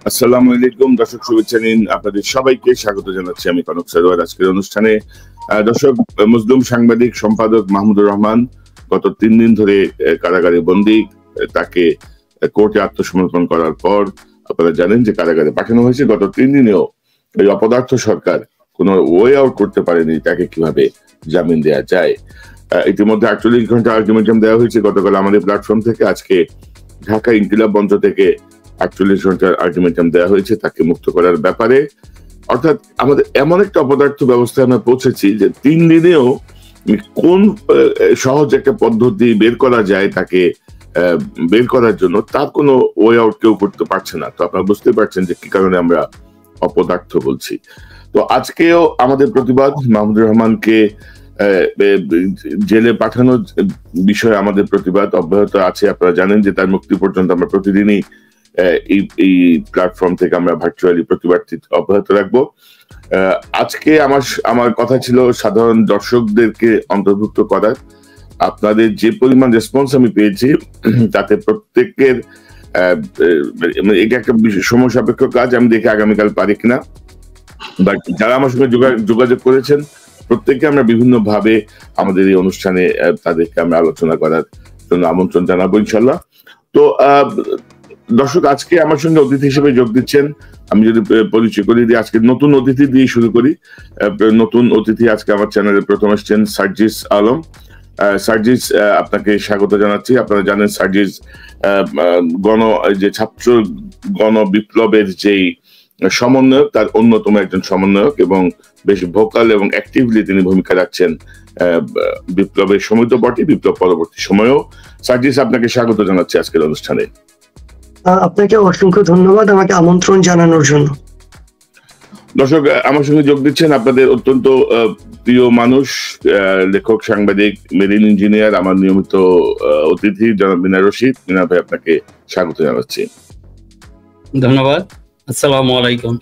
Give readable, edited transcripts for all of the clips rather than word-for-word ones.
আসসালামু আলাইকুম দর্শক, শুভেচ্ছা নিন। আপনাদের সবাইকে স্বাগত জানাচ্ছি আমি কনক সারোয়ার। আজকের অনুষ্ঠানে দর্শক, মুসলিম সাংবাদিক সম্পাদক মাহমুদুর রহমান গত 3 দিন ধরে কারাগারে বন্দী। তাকে কোর্টে আত্মসমর্পণ করার পর আপনারা জানেন যে কারাগারে পাঠানো হয়েছে। গত 3 দিনেও এই অপদার্থ সরকার কোনো ওয়ে আউট করতে পারেনি তাকে কিভাবে জামিন দেওয়া যায়। ইতিমধ্যে 48 ঘন্টা আলটিমেটাম দেওয়া হয়েছে গতকাল আমাদের প্ল্যাটফর্ম থেকে। আজকে ঢাকা ইনকিলাব মঞ্চ থেকে 48 ঘন্টার আলটিমেটাম দেওয়া হয়েছে তাকে মুক্ত করার ব্যাপারে। অর্থাৎ আমাদের এমন একটা অপদার্থ ব্যবস্থায় আমরা পৌঁছেছি যে 3 দিনেও কোন সহজ একটা পদ্ধতি বের করা যায় তাকে বের করার জন্য, তার কোনো ওয়ে আউট কেউ করতে পারছে না। তো আপনারা বুঝতে পারছেন যে কি কারণে আমরা অপদার্থ বলছি। তো আজকেও আমাদের প্রতিবাদ, মাহমুদুর রহমানকে জেলে পাঠানোর বিষয়ে আমাদের প্রতিবাদ অব্যাহত আছে। আপনারা জানেন যে তার মুক্তি পর্যন্ত আমরা প্রতিদিনই এই প্ল্যাটফর্ম থেকে আমরা ভার্চুয়ালি প্রতিবাদ অব্যাহত রাখবো। আজকে আমার কথা ছিল সাধারণ দর্শকদেরকে অন্তর্ভুক্ত করার। আপনাদের যে পরিমাণ রেসপন্স আমি পেয়েছি তাতে প্রত্যেকের এটা একটা সময় সাপেক্ষ কাজ। আমি দেখি আগামীকাল পারি কিনা, বাট যারা আমার সঙ্গে যোগাযোগ করেছেন প্রত্যেককে আমরা বিভিন্ন ভাবে আমাদের এই অনুষ্ঠানে তাদেরকে আমরা আলোচনা করার জন্য আমন্ত্রণ জানাবো ইনশাল্লাহ। তো দর্শক, আজকে আমার সঙ্গে অতিথি হিসেবে যোগ দিচ্ছেন, আমি যদি পরিচয় করি দিই, আজকে নতুন অতিথি দিয়ে শুরু করি। নতুন অতিথি আজকে আমার চ্যানেলে প্রথম আসছেন সার্জিস আলম। সার্জিস, আপনাকে স্বাগত জানাচ্ছি। আপনারা জানেন সার্জিস ছাত্র গণ বিপ্লবের যেই সমন্বয়ক, তার অন্যতম একজন সমন্বয়ক এবং বেশ ভোকাল এবং অ্যাক্টিভলি তিনি ভূমিকা রাখছেন বিপ্লবের সময় তো বটে, বিপ্লব পরবর্তী সময়েও। সার্জিস, আপনাকে স্বাগত জানাচ্ছি আজকের অনুষ্ঠানে। আপনাকে অসংখ্য ধন্যবাদ আমাকে আমন্ত্রণ জানানোর জন্য। দর্শক, আমার সঙ্গে যোগ দিচ্ছেন আপনাদের অত্যন্ত প্রিয় মানুষ, লেখক, সাংবাদিক, মেরিন ইঞ্জিনিয়ার, আমার নিয়মিত অতিথি জনাব মিনা রশিদ। মিনা ভাই, আপনাকে স্বাগত জানাচ্ছি। ধন্যবাদ। আসসালামু আলাইকুম।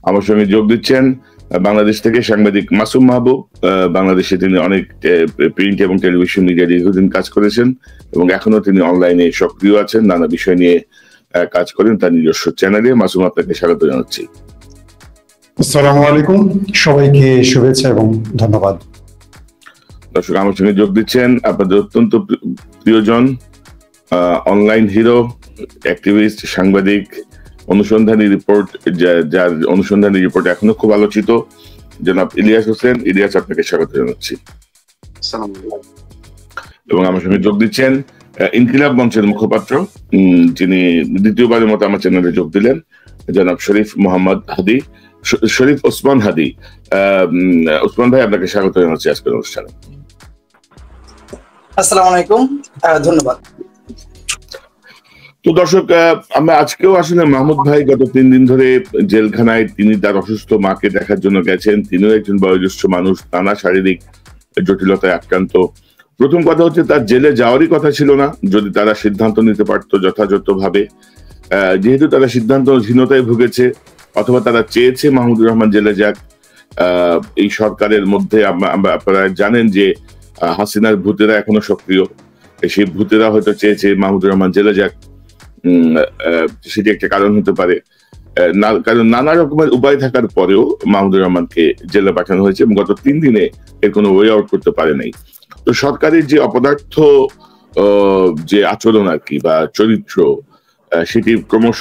আমার সঙ্গে যোগ দিচ্ছেন বাংলাদেশ থেকে সাংবাদিক মাসুম মাহবুব। বাংলাদেশে তিনি অনেক প্রিন্ট এবং টেলিভিশন মিডিয়া দীর্ঘদিন কাজ করেছেন এবং এখনো তিনি অনলাইনে সক্রিয় আছেন, নানা বিষয় নিয়ে কাজ করেন তার নিজস্ব চ্যানেলে। মাসুম, আপনাকে স্বাগত জানাচ্ছি। আসসালামু আলাইকুম, সবাইকে শুভেচ্ছা এবং ধন্যবাদ। দর্শক, আমার সঙ্গে যোগ দিচ্ছেন আপনাদের অত্যন্ত প্রিয়জন, অনলাইন হিরো, অ্যাক্টিভিস্ট, সাংবাদিক, অনুসন্ধানী রিপোর্ট, যার অনুসন্ধানী রিপোর্ট এখনো খুব আলোচিত, জনাব ইলিয়াস হোসেন। ইলিয়াস, আপনাকে স্বাগত জানাচ্ছি। এবং আমার সঙ্গে যোগ দিচ্ছেন ইনকিলাব মঞ্চের মুখপাত্র, যিনি দ্বিতীয়বারের মতো আমার চ্যানেলে যোগ দিলেন, জনাব শরীফ মোহাম্মদ হাদি, শরীফ ওসমান হাদি। ওসমান ভাই, আপনাকে স্বাগত জানাচ্ছি আজকের অনুষ্ঠানে। আসসালামু আলাইকুম, ধন্যবাদ। তো দর্শক, আমরা আজকেও আসলে মাহমুদ ভাই গত 3 দিন ধরে জেলখানায়, তিনি তার অসুস্থ মাকে দেখার জন্য গেছেন। তিনিও একজন বয়োজ্যেষ্ঠ মানুষ, নানা শারীরিক জটিলতায় আক্রান্ত। প্রথম কথা হচ্ছে, তার জেলে যাওয়ারই কথা ছিল না যদি তারা সিদ্ধান্ত নিতে পারতো যথাযথভাবে। যেহেতু তারা সিদ্ধান্তহীনতায় ভুগেছে, অথবা তারা চেয়েছে মাহমুদুর রহমান জেলে যাক। এই সরকারের মধ্যে আপনারা জানেন যে হাসিনার ভূতেরা এখনো সক্রিয়, সেই ভূতেরা হয়তো চেয়েছে মাহমুদুর রহমান জেলে যাক। সেটি একটা কারণ হতে পারে, কারণ নানা রকমের উপায় থাকার পরেও মাহমুদুর রহমানকে জেলে পাঠানো হয়েছে এবং গত 3 দিনে এর কোনো ওয়ে আউট করতে পারে নাই। তো সরকারের যে অপদার্থ যে আচরণ আর কি, বা চরিত্র, সেটি ক্রমশ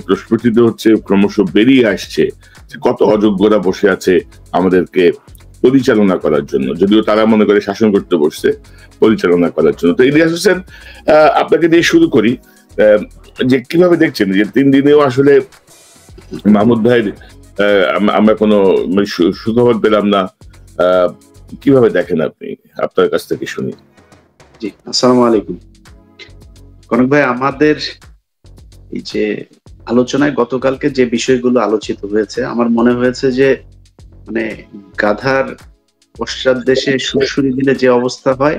প্রস্ফুটিত হচ্ছে, ক্রমশ বেরিয়ে আসছে যে কত অযোগ্যরা বসে আছে আমাদেরকে পরিচালনা করার জন্য, যদিও তারা মনে করে শাসন করতে বসছে, পরিচালনা করার জন্য। তো ইলিয়াস হোসেন, আপনাকে দিয়ে শুরু করি, যে কিভাবে দেখছেন যে 3 দিনেও আসলে মাহমুদ ভাইয়ের আমরা কোনো সুখবর পেলাম না, কিভাবে দেখেন আপনি? আপনার কাছ থেকে শুনি। জি, আসসালামু আলাইকুম। কনক ভাই, আমাদের এই যে আলোচনায় গতকালকে যে বিষয়গুলো আলোচিত হয়েছে, আমার মনে হয়েছে যে মানে গাধার পশ্চাৎদেশে সুরসুরি দিলে যে অবস্থা হয়,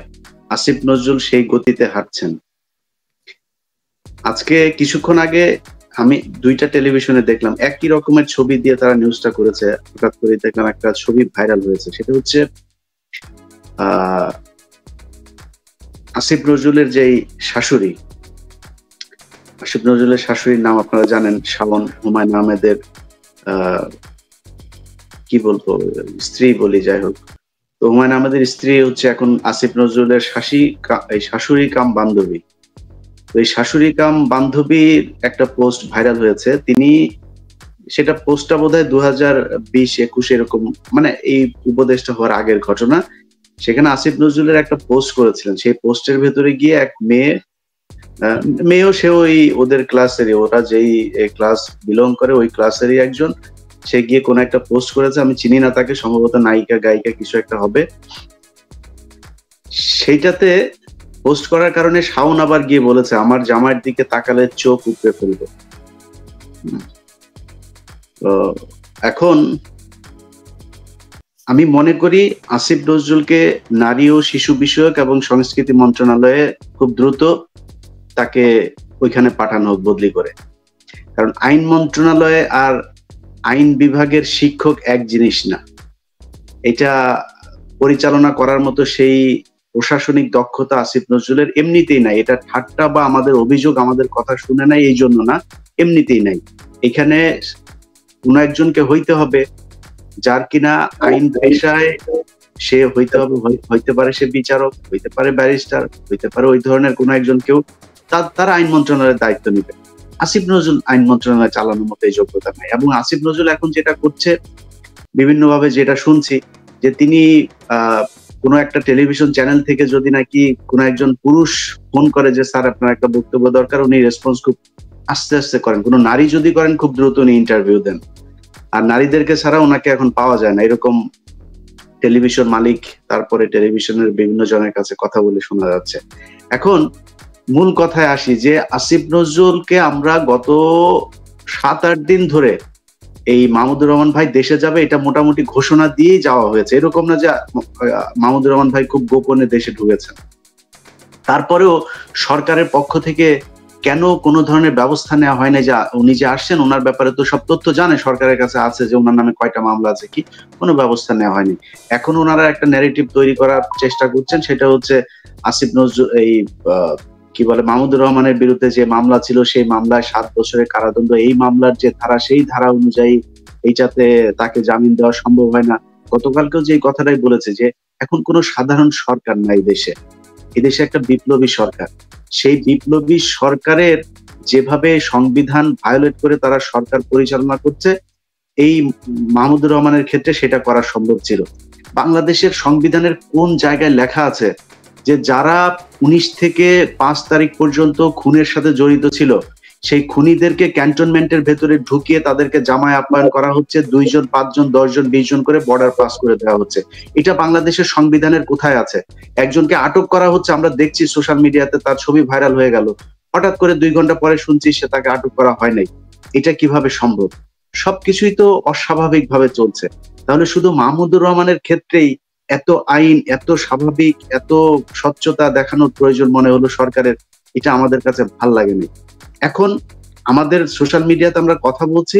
আসিফ নজরুল সেই গতিতে হাঁটছেন। আজকে কিছুক্ষণ আগে আমি 2টা টেলিভিশনে দেখলাম, একই রকমের ছবি দিয়ে তারা নিউজটা করেছে। হঠাৎ করে দেখলাম একটা ছবি ভাইরাল হয়েছে, সেটা হচ্ছে আসিফ নজরুলের যেই শাশুড়ি, আসিফ নজরুলের শাশুড়ির নাম আপনারা জানেন, শাওন হুমায়ুন আহমেদের কি বলবো স্ত্রী বলি, যাই হোক। তো হুমায়ুন আহমেদের স্ত্রী হচ্ছে এখন আসিফ নজরুলের শাশুড়ি কাম বান্ধবী। তো এই শাশুড়ি কাম বান্ধবীর একটা পোস্ট ভাইরাল হয়েছে। তিনি সেটা পোস্টটা বোধহয় 2020-21 এরকম, মানে এই উপদেশটা হওয়ার আগের ঘটনা। সেখানে আসিফ নজরুলের একটা পোস্ট করেছিলেন। সেই পোস্টের ভেতরে গিয়ে এক মেয়েও সে ওই ওদের ক্লাসেরই, ওরা যেই ক্লাস বিলং করে ওই ক্লাসেরই একজন, সে গিয়ে কোন একটা পোস্ট করেছে, আমি চিনি না তাকে, সম্ভবত নায়িকা গায়িকা কিছু একটা হবে। সেইটাতে পোস্ট করার কারণে শাওন আবার গিয়ে বলেছে আমার জামাইয়ের দিকে তাকালে চোখ উপড়ে ফেলবো। তো এখন আমি মনে করি আসিফ নজরুলকে নারী ও শিশু বিষয়ক এবং সংস্কৃতি মন্ত্রণালয়ে খুব দ্রুত তাকে ওইখানে পাঠানো হোক বদলি করে। কারণ আইন মন্ত্রণালয়ে আর আইন বিভাগের শিক্ষক এক জিনিস না। এটা পরিচালনা করার মতো সেই প্রশাসনিক দক্ষতা আসিফ নজরুলের এমনিতেই নাই। এটা ঠাট্টা বা আমাদের অভিযোগ, আমাদের কথা শুনে নাই এই জন্য না, এমনিতেই নাই। এখানে কোন একজনকে হইতে হবে যার কিনা আইন পেশায় সে হইতে পারে সে বিচারক, হইতে পারে ব্যারিস্টার, হইতে পারে ওই ধরনের কোন একজন কেউ, তারা আইন মন্ত্রণালয়ের দায়িত্ব নিবে। আসিফ নজরুল আইন মন্ত্রণালয় চালানোর মতো এই যোগ্যতা নাই। এবং আসিফ নজরুল এখন যেটা করছে, বিভিন্ন ভাবে যেটা শুনছি, যে তিনি কোনো একটা টেলিভিশন চ্যানেল থেকে যদি নাকি কোনো একজন পুরুষ ফোন করে যে স্যার আপনার একটা বক্তব্য দরকার, উনি রেসপন্স খুব আস্তে আস্তে করেন। কোনো নারী যদি করেন খুব দ্রুত উনি ইন্টারভিউ দেন। আর নারীদেরকে ছাড়া ওনাকে এখন পাওয়া যায় না, এরকম টেলিভিশন মালিক তারপরে টেলিভিশনের বিভিন্ন জনের কাছে কথা বলে শোনা যাচ্ছে। এখন মূল কথায় আসি, যে আসিফ নজরুলকে আমরা গত 7-8 দিন ধরে এই মাহমুদুর রহমান ভাই দেশে যাবে এটা মোটামুটি ঘোষণা দিয়েই যাওয়া হয়েছে। এরকম না যে মাহমুদুর রহমান ভাই খুব গোপনে দেশে ঢুকেছেন। তারপরেও সরকারের পক্ষ থেকে কেন কোনো ধরনের ব্যবস্থা নেওয়া হয় না? যে উনি যে আসছেন ওনার ব্যাপারে তো সব তথ্য জানে, সরকারের কাছে আছে যে ওনার নামে কয়টা মামলা আছে, কি কোনো ব্যবস্থা নেওয়া হয়নি। এখন ওনারা একটা ন্যারেটিভ তৈরি করার চেষ্টা করছেন, সেটা হচ্ছে আসিফ নজরুল এই কি বলে মাহমুদুর রহমানের বিরুদ্ধে যে মামলা ছিল সেই মামলায় 7 বছরের কারাদণ্ড, এই মামলার যে ধারা সেই ধারা অনুযায়ী এইটাতে তাকে জামিন দেওয়া সম্ভব হয় না। গতকালকেও যে কথাটাই বলেছে যে এখন কোনো সাধারণ সরকার নাই দেশে, এদেশে একটা বিপ্লবী সরকার। সেই বিপ্লবী সরকারের যেভাবে সংবিধান ভায়োলেট করে তারা সরকার পরিচালনা করছে, এই মাহমুদুর রহমানের ক্ষেত্রে সেটা করা সম্ভব ছিল। বাংলাদেশের সংবিধানের কোন জায়গায় লেখা আছে যে যারা 19 থেকে 5 তারিখ পর্যন্ত খুনের সাথে জড়িত ছিল সেই খুনিদেরকে ক্যান্টনমেন্টের ভেতরে ঢুকিয়ে তাদেরকে জামায় আপ্যায়ন করা হচ্ছে, 2 জন 5 জন 10 জন 20 জন করে বর্ডার পাস করে দেওয়া হচ্ছে? এটা বাংলাদেশের সংবিধানের কোথায় আছে? একজনকে আটক করা হচ্ছে, আমরা দেখছি সোশ্যাল মিডিয়াতে তার ছবি ভাইরাল হয়ে গেল, হঠাৎ করে 2 ঘন্টা পরে শুনছি সে তাকে আটক করা হয় নাই। এটা কিভাবে সম্ভব? সবকিছুই তো অস্বাভাবিক ভাবে চলছে। তাহলে শুধু মাহমুদুর রহমানের ক্ষেত্রেই এত আইন, এত স্বাভাবিক, এত স্বচ্ছতা দেখানোর প্রয়োজন মনে হলো সরকারের, এটা আমাদের কাছে ভাল লাগেনি। এখন আমাদের সোশ্যাল মিডিয়াতে আমরা কথা বলছি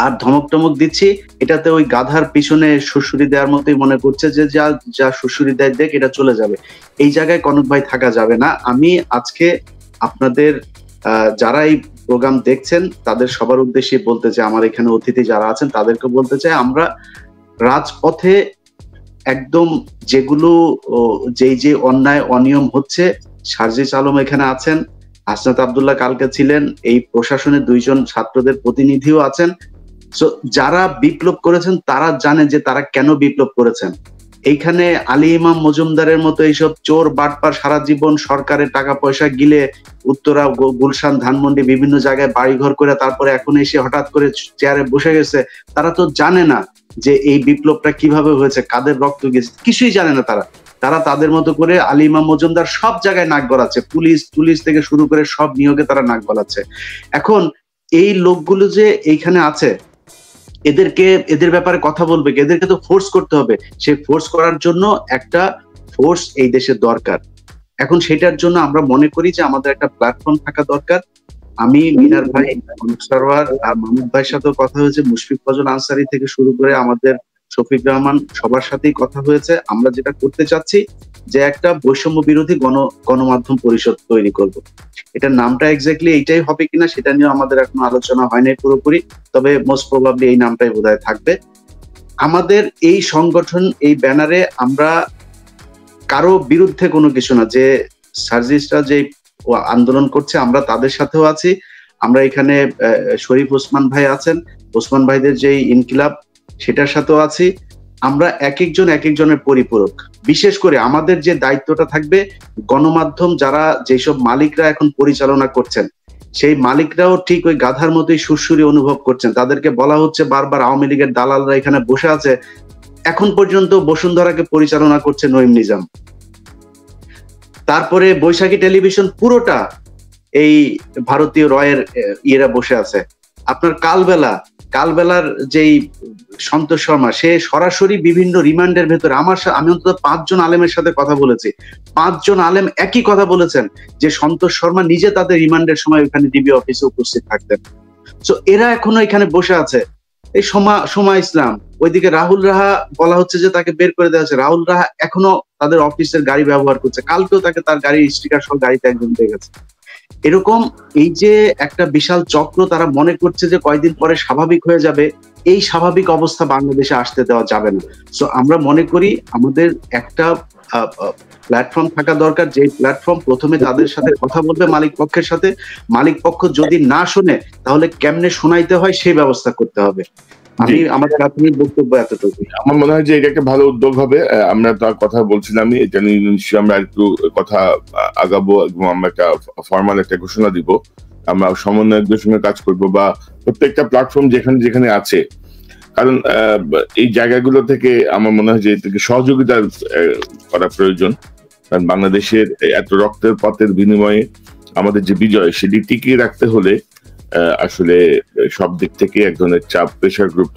আর ধমক টমক দিচ্ছি, এটাতে ওই গাধার পিছনে শ্বশুরি দেওয়ার মতোই মনে করছে যে যা শ্বশুরি দেয় দেখ, এটা চলে যাবে। এই জায়গায় কনক ভাই থাকা যাবে না। আমি আজকে আপনাদের যারা এই প্রোগ্রাম দেখছেন তাদের সবার উদ্দেশ্যে বলতে চাই, আমার এখানে অতিথি যারা আছেন তাদেরকে বলতে চাই, আমরা রাজপথে একদম যেগুলো যে অন্যায় অনিয়ম হচ্ছে, সার্জিস আলম এখানে আছেন, হাসনাত আব্দুল্লাহ কালকে ছিলেন, এই প্রশাসনের 2 জন ছাত্রদের প্রতিনিধিও আছেন। সো যারা বিপ্লব করেছেন তারা জানে যে তারা কেন বিপ্লব করেছেন। এইখানে আলী ইমাম মজুমদারের মতো এইসব চোর বাটপার সারা জীবন সরকারের টাকা পয়সা গিলে উত্তরা, গুলশান, ধানমন্ডি বিভিন্ন জায়গায় বাড়িঘর করে তারপরে এখন এসে হঠাৎ করে চেয়ারে বসে গেছে, তারা তো জানে না যে এই বিপ্লবটা কিভাবে হয়েছে, কাদের রক্ত গেছে, কিছুই জানে না। তারা তাদের মতো করে আলী ইমাম মজুমদার সব জায়গায় নাক গলাচ্ছে, পুলিশ থেকে শুরু করে সব নিয়োগে তারা নাক গলাচ্ছে। এখন এই লোকগুলো যে এইখানে আছে, এদের ব্যাপারে কথা বলবে, এদেরকে তো ফোর্স করতে হবে। সেই ফোর্স করার জন্য একটা ফোর্স এই দেশের দরকার। এখন সেটার জন্য আমরা মনে করি যে আমাদের একটা প্ল্যাটফর্ম থাকা দরকার। আমি মিনার ভাই, সরওয়ার আর মাহমুদ ভাইয়ের সাথেও কথা হয়েছে, মুশফিক ফজল আনসারী থেকে শুরু করে আমাদের শফিক রহমান, সবার সাথেই কথা হয়েছে। আমরা যেটা করতে চাচ্ছি যে একটা বৈষম্য বিরোধী গণমাধ্যম পরিষদ তৈরি করব। এটার নামটা এক্স্যাক্টলি এইটাই হবে কিনা সেটা নিয়ে আমাদের এখনো আলোচনা হয় নাই পুরোপুরি, তবে মোস্ট প্রবাবলি এই নামটাই বোধহয় থাকবে। আমাদের এই সংগঠন, এই ব্যানারে আমরা কারো বিরুদ্ধে কোনো কিছু না, যে সার্জিস্টরা যে আন্দোলন করছে আমরা তাদের সাথেও আছি। আমরা এখানে শরীফ ওসমান ভাই আছেন, ওসমান ভাইদের যে ইনকিলাব সেটার সাথেও আছি। আমরা এক একজনের পরিপূরক। বিশেষ করে আমাদের যে দায়িত্বটা থাকবে, গণমাধ্যম যারা যেসব মালিকরা এখন পরিচালনা করছেন সেই মালিকরাও ঠিক ওই গাধার মতোই সুরসুরি অনুভব করছেন। তাদেরকে বলা হচ্ছে বারবার আওয়ামী লীগের দালালরা এখানে বসে আছে। এখন পর্যন্ত বসুন্ধরাকে পরিচালনা করছে নঈম নিজাম। তারপরে বৈশাখী টেলিভিশন পুরোটা এই ভারতীয় রয়ের ইয়েরা বসে আছে। আপনার কালবেলার যেই সন্তোষ শর্মা, সে সরাসরি বিভিন্ন রিমান্ডের ভেতরে আমি অন্তত 5 জন আলেমের সাথে কথা বলেছি। 5 জন আলেম একই কথা বলেছেন যে সন্তোষ শর্মা নিজে তাদের রিমান্ডের সময় ওখানে ডিবি অফিসে উপস্থিত থাকতেন। তো এরা এখনো এখানে বসে আছে। এই সময় ইসলাম, ওইদিকে রাহুল রাহা বলা হচ্ছে যে তাকে বের করে দেওয়া হচ্ছে। রাহুল রাহা এখনো তাদের অফিসের গাড়ি ব্যবহার করছে। কালকেও তাকে তার গাড়ির স্টিকার সহ গাড়িতে একজন দেখেছে। এরকম এই যে একটা বিশাল চক্র, তারা মনে করছে যে কয়েকদিন পরে স্বাভাবিক হয়ে যাবে। এই স্বাভাবিক অবস্থা বাংলাদেশে আসতে দেওয়া যাবে না। সো আমরা মনে করি আমাদের একটা প্ল্যাটফর্ম থাকা দরকার, যে প্ল্যাটফর্ম প্রথমে তাদের সাথে কথা বলবে, মালিক পক্ষের সাথে। মালিক পক্ষ যদি না শোনে তাহলে কেমনে শোনাইতে হয় সেই ব্যবস্থা করতে হবে। আমার প্রাথমিক বক্তব্য এতটুকু। আমার মনে হয় যে এটা একটা ভালো উদ্যোগ হবে। আমরা তার কথা বলছিলাম, এটা নিয়ে নিশ্চয়ই আমরা একটু কথা আগাবো এবং আমরা একটা ফর্মাল একটা ঘোষণা দিব। আমরা সমন্বয়কদের সঙ্গে কাজ করব, বা প্রত্যেকটা প্ল্যাটফর্ম যেখানে যেখানে আছে, কারণ এই জায়গাগুলো থেকে আমার মনে হয় যে এটাকে সহযোগিতা করা প্রয়োজন। কারণ বাংলাদেশের এত রক্তের পথের বিনিময়ে আমাদের যে বিজয়, সেটি টিকিয়ে রাখতে হলে আসলে সব দিক থেকে এক ধরনের চাপ, প্রেশার গ্রুপ